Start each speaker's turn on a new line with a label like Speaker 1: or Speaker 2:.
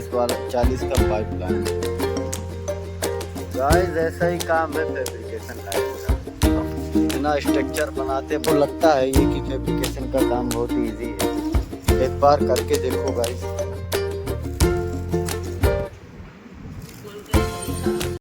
Speaker 1: 40 का pipe line. Guys ऐसा ही काम है फैब्रिकेशन लाइन का। इतना स्ट्रक्चर बनाते तो लगता है ये कि फैब्रिकेशन का काम बहुत ही इजी है। एक बार करके देखो गाइस।